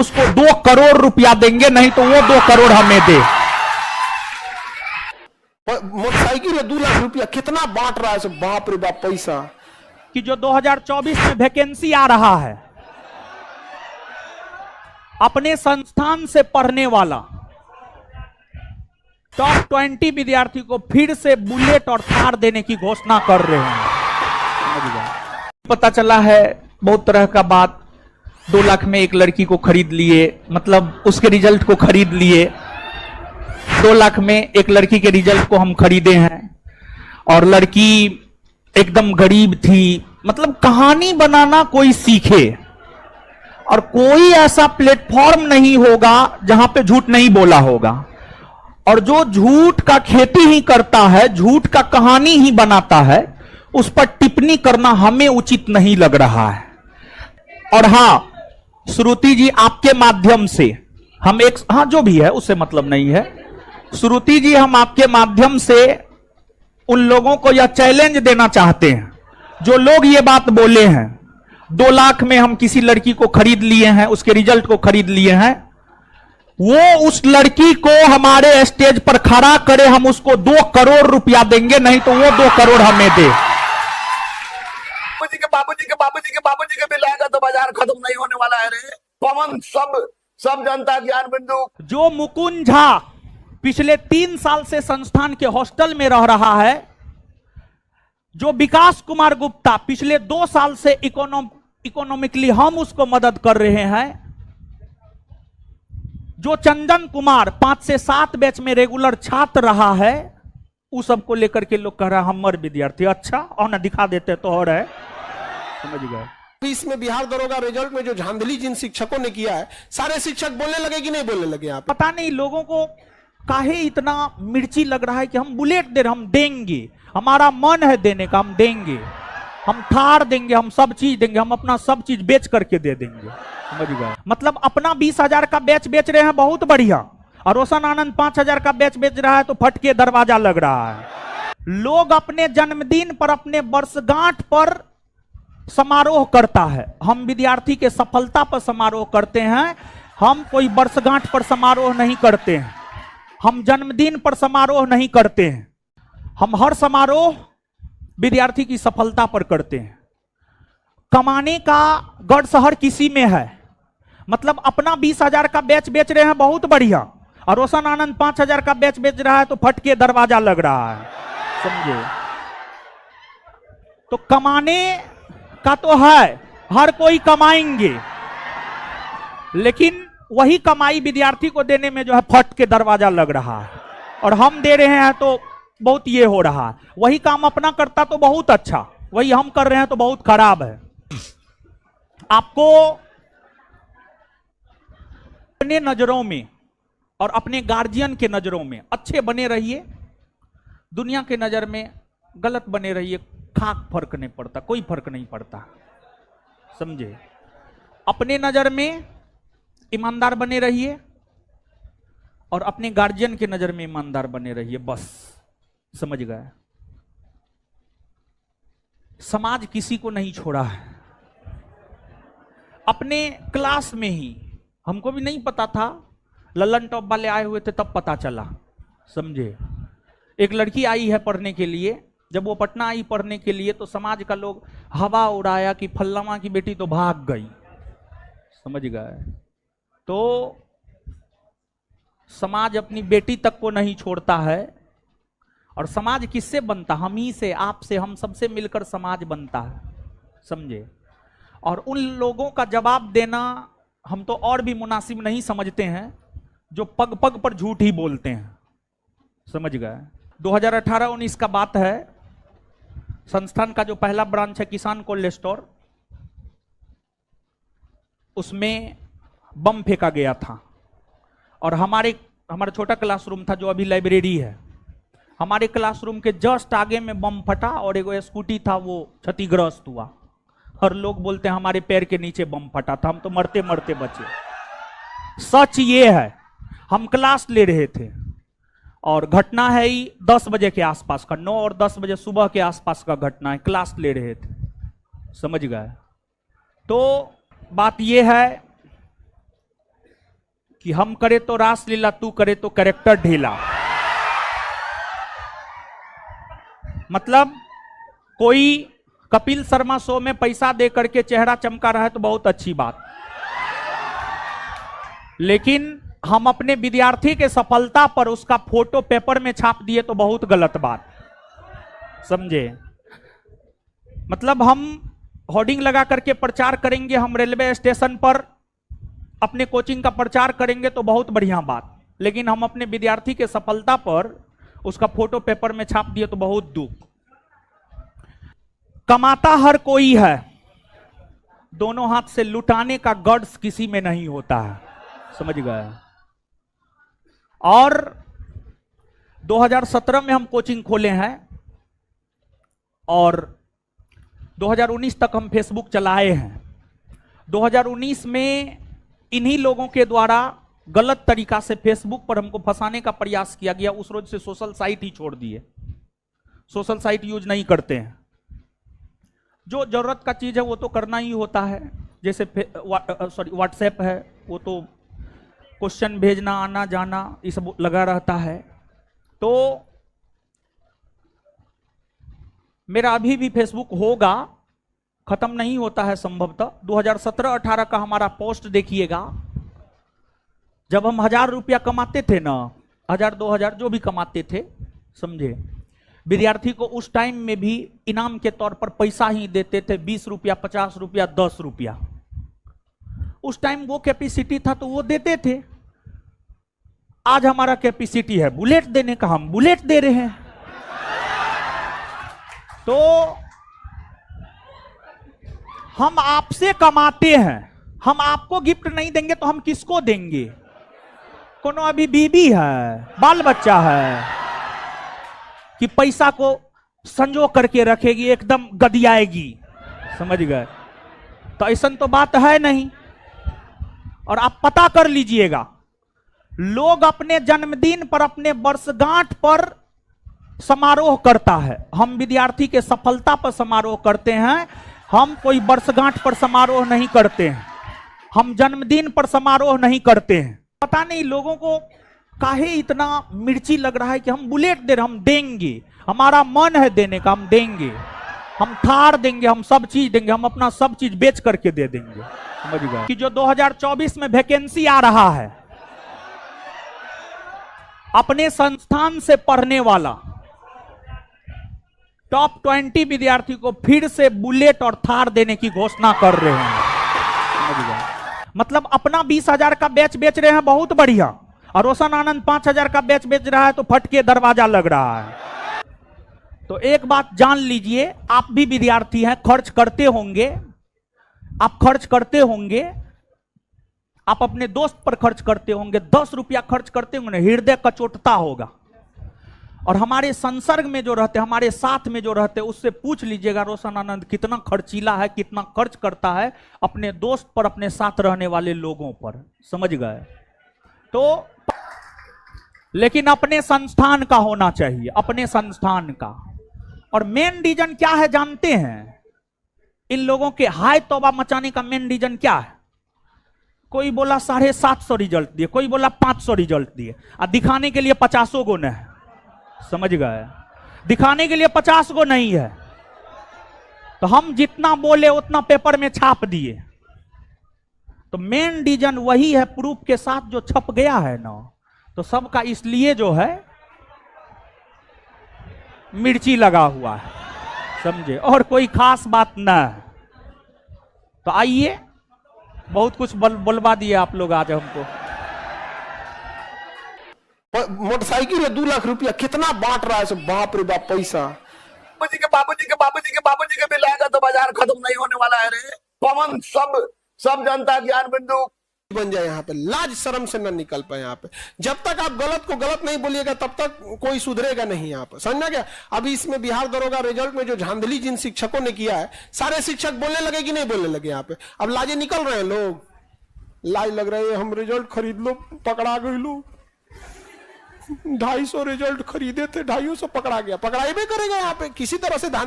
उसको 2 करोड़ रुपया देंगे, नहीं तो वो 2 करोड़ हमें दे। मोटरसाइकिल है 2 लाख रुपया, कितना बांट रहा है सब, बाप रे बाप पैसा। कि जो 2024 में वैकेंसी आ रहा है, अपने संस्थान से पढ़ने वाला टॉप 20 विद्यार्थी को फिर से बुलेट और थार देने की घोषणा कर रहे हैं। पता चला है बहुत तरह का बात। 2 लाख में एक लड़की को खरीद लिए, मतलब उसके रिजल्ट को खरीद लिए। 2 लाख में एक लड़की के रिजल्ट को हम खरीदे हैं, और लड़की एकदम गरीब थी। मतलब कहानी बनाना कोई सीखे, और कोई ऐसा प्लेटफॉर्म नहीं होगा जहां पे झूठ नहीं बोला होगा। और जो झूठ का खेती ही करता है, झूठ का कहानी ही बनाता है, उस पर टिप्पणी करना हमें उचित नहीं लग रहा है। और हां श्रुति जी, आपके माध्यम से हम एक, हां जो भी है उससे मतलब नहीं है, श्रुति जी हम आपके माध्यम से उन लोगों को यह चैलेंज देना चाहते हैं जो लोग ये बात बोले हैं 2 लाख में हम किसी लड़की को खरीद लिए हैं, उसके रिजल्ट को खरीद लिए हैं, वो उस लड़की को हमारे स्टेज पर खड़ा करे, हम उसको 2 करोड़ रुपया देंगे, नहीं तो वो 2 करोड़ हमें दे। बाबूजी के बिल आएगा तो बाजार खत्म नहीं होने वाला है रे पवन। सब जनता ज्ञान बिंदु। जो मुकुंद झा पिछले 3 साल से संस्थान के हॉस्टल में रह रहा है, जो विकास कुमार गुप्ता पिछले 2 साल से इकोनॉमिकली हम उसको मदद कर रहे हैं, जो चंदन कुमार 5 से 7 बैच में रेगुलर छात्र रहा है, उस सबको लेकर के लोग कह रहा है हमर विद्यार्थी। अच्छा और ना दिखा देते तो और है, समझ गए। इसमें बिहार दरोगा रिजल्ट में जो धांधली जिन शिक्षकों ने किया है, सारे शिक्षक बोलने लगे कि नहीं बोलने लगे? आप पता नहीं लोगों को काहे इतना मिर्ची लग रहा है कि हम बुलेट दे रहे, हम देंगे, हमारा मन है देने का, हम देंगे, हम थार देंगे, हम सब चीज देंगे, हम अपना सब चीज बेच करके दे देंगे। समझ गए? मतलब अपना 20,000 का बैच बेच रहे हैं, बहुत बढ़िया, और रोशन आनंद 5,000 का बैच बेच रहा है तो फट के दरवाजा लग रहा है। लोग अपने जन्मदिन पर, अपने वर्षगांठ पर समारोह करता है, हम विद्यार्थी के सफलता पर समारोह करते हैं। हम कोई वर्षगांठ पर समारोह नहीं करते हैं, हम जन्मदिन पर समारोह नहीं करते हैं, हम हर समारोह विद्यार्थी की सफलता पर करते हैं। कमाने का गढ़ हर किसी में है। मतलब अपना 20,000 का बैच बेच रहे हैं, बहुत बढ़िया, और रोशन आनंद 5,000 का बैच बेच रहा है तो फट के दरवाजा लग रहा है। समझे? तो कमाने का तो है, हर कोई कमाएंगे, लेकिन वही कमाई विद्यार्थी को देने में जो है फट के दरवाजा लग रहा है, और हम दे रहे हैं तो बहुत ये हो रहा है। वही काम अपना करता तो बहुत अच्छा, वही हम कर रहे हैं तो बहुत खराब है। आपको अपने नजरों में और अपने गार्जियन के नजरों में अच्छे बने रहिए, दुनिया के नजर में गलत बने रहिए, खाक फर्क नहीं पड़ता, कोई फर्क नहीं पड़ता। समझे? अपने नजर में ईमानदार बने रहिए और अपने गार्जियन के नजर में ईमानदार बने रहिए, बस। समझ गए? समाज किसी को नहीं छोड़ा है। अपने क्लास में ही, हमको भी नहीं पता था, ललन टॉप वाले आए हुए थे तब पता चला। समझे? एक लड़की आई है पढ़ने के लिए, जब वो पटना आई पढ़ने के लिए तो समाज का लोग हवा उड़ाया कि फल्लामा की बेटी तो भाग गई। समझ गए? तो समाज अपनी बेटी तक को नहीं छोड़ता है, और समाज किससे बनता? हम ही से, आप से, हम सबसे मिलकर समाज बनता है। समझे? और उन लोगों का जवाब देना हम तो और भी मुनासिब नहीं समझते हैं जो पग पग पर झूठ ही बोलते हैं। समझ गए? 2018-19 का बात है, संस्थान का जो पहला ब्रांच है किसान कोल्ड स्टोर, उसमें बम फेंका गया था, और हमारा छोटा क्लासरूम था जो अभी लाइब्रेरी है, हमारे क्लासरूम के जस्ट आगे में बम फटा और एक स्कूटी था वो क्षतिग्रस्त हुआ, और लोग बोलते हैं हमारे पैर के नीचे बम फटा था, हम तो मरते मरते बचे। सच ये है, हम क्लास ले रहे थे और घटना है ही 10 बजे के आसपास का, 9 और 10 बजे सुबह के आसपास का घटना है, क्लास ले रहे थे। समझ गए? तो बात ये है कि हम करे तो रासलीला, तू करे तो कैरेक्टर ढीला। मतलब कोई कपिल शर्मा शो में पैसा दे करके चेहरा चमका रहा है तो बहुत अच्छी बात, लेकिन हम अपने विद्यार्थी के सफलता पर उसका फोटो पेपर में छाप दिए तो बहुत गलत बात, समझे। मतलब हम होर्डिंग लगा करके प्रचार करेंगे, हम रेलवे स्टेशन पर अपने कोचिंग का प्रचार करेंगे तो बहुत बढ़िया बात, लेकिन हम अपने विद्यार्थी के सफलता पर उसका फोटो पेपर में छाप दिए तो बहुत दुख। कमाता हर कोई है, दोनों हाथ से लुटाने का गट्स किसी में नहीं होता है, समझ गए। और 2017 में हम कोचिंग खोले हैं और 2019 तक हम फेसबुक चलाए हैं। 2019 में इन्हीं लोगों के द्वारा गलत तरीका से फेसबुक पर हमको फंसाने का प्रयास किया गया। उस रोज से सोशल साइट ही छोड़ दिए, सोशल साइट यूज नहीं करते हैं। जो जरूरत का चीज है वो तो करना ही होता है, जैसे व्हाट्सएप है, वो तो क्वेश्चन भेजना, आना जाना, ये सब लगा रहता है। तो मेरा अभी भी फेसबुक होगा, खत्म नहीं होता है संभवतः। 2017-18 का हमारा पोस्ट देखिएगा, जब हम 1000 रुपया कमाते थे ना, 1000-2000 जो भी कमाते थे, समझे, विद्यार्थी को उस टाइम में भी इनाम के तौर पर पैसा ही देते थे, 20 रुपया, 50 रुपया, 10 रुपया। उस टाइम वो कैपेसिटी था तो वो देते थे। आज हमारा कैपेसिटी है बुलेट देने का, हम बुलेट दे रहे हैं। तो हम आपसे कमाते हैं, हम आपको गिफ्ट नहीं देंगे तो हम किसको देंगे? कोनो अभी बीबी है, बाल बच्चा है कि पैसा को संजो करके रखेगी, एकदम गदियाएगी, समझ गए। तो ऐसा तो बात है नहीं। और आप पता कर लीजिएगा, लोग अपने जन्मदिन पर, अपने वर्षगांठ पर समारोह करता है, हम विद्यार्थी के सफलता पर समारोह करते हैं। हम कोई वर्षगांठ पर समारोह नहीं करते हैं, हम जन्मदिन पर समारोह नहीं करते हैं। पता नहीं लोगों को काहे इतना मिर्ची लग रहा है कि हम बुलेट दे रहे, हम देंगे, हमारा मन है देने का, हम देंगे, हम थार देंगे, हम सब चीज देंगे, हम अपना सब चीज बेच करके दे देंगे, समझ गए। कि जो 2024 में वैकेंसी आ रहा है, अपने संस्थान से पढ़ने वाला टॉप 20 विद्यार्थी को फिर से बुलेट और थार देने की घोषणा कर रहे हैं, समझ गए। मतलब अपना 20,000 का बैच बेच रहे हैं, बहुत बढ़िया, और रोशन आनंद 5,000 का बैच बेच रहा है तो फट के दरवाजा लग रहा है। तो एक बात जान लीजिए, आप भी विद्यार्थी हैं, खर्च करते होंगे, आप खर्च करते होंगे, आप अपने दोस्त पर खर्च करते होंगे, 10 रुपया खर्च करते होंगे, हृदय कचोटता होगा। और हमारे संसर्ग में जो रहते, हमारे साथ में जो रहते, उससे पूछ लीजिएगा रोशन आनंद कितना खर्चीला है, कितना खर्च करता है अपने दोस्त पर, अपने साथ रहने वाले लोगों पर, समझ गए। तो लेकिन अपने संस्थान का होना चाहिए, अपने संस्थान का। और मेन रीजन क्या है जानते हैं? इन लोगों के हाय तौबा मचाने का मेन रीजन क्या है? कोई बोला 750 रिजल्ट दिए, कोई बोला 500 रिजल्ट दिए, और दिखाने के लिए 50 गो नहीं है, समझ गए। दिखाने के लिए 50 गो नहीं है, तो हम जितना बोले उतना पेपर में छाप दिए। तो मेन रीजन वही है, प्रूफ के साथ जो छप गया है ना, तो सबका इसलिए जो है मिर्ची लगा हुआ है, समझे, और कोई खास बात ना है। तो आइए, बहुत कुछ बोलवा दिए आप लोग आज हमको। मोटरसाइकिल है 2 लाख रुपया, कितना बांट रहा है सब, बाप रे बाप पैसा। बाबूजी के बिल आएगा तो बाजार खत्म नहीं होने वाला है रे। पवन सब जनता ज्ञान बिंदु बन जाए यहाँ पे, लाज शर्म से न निकल पाए यहाँ पे। जब तक आप गलत को गलत नहीं बोलिएगा तब तक कोई सुधरेगा नहीं यहाँ पे, समझना क्या। अभी इसमें बिहार दरोगा रिजल्ट में जो धांधली जिन शिक्षकों ने किया है, सारे शिक्षक बोलने लगे कि नहीं बोलने लगे यहाँ पे? अब लाजे निकल रहे हैं लोग, लाज लग रहे हैं, हम रिजल्ट खरीद लो, पकड़ा गई लो। 250 रिजल्ट खरीदे थे, 250 पकड़ा गया, पकड़ाई भी करेगा यहाँ पे किसी तरह से।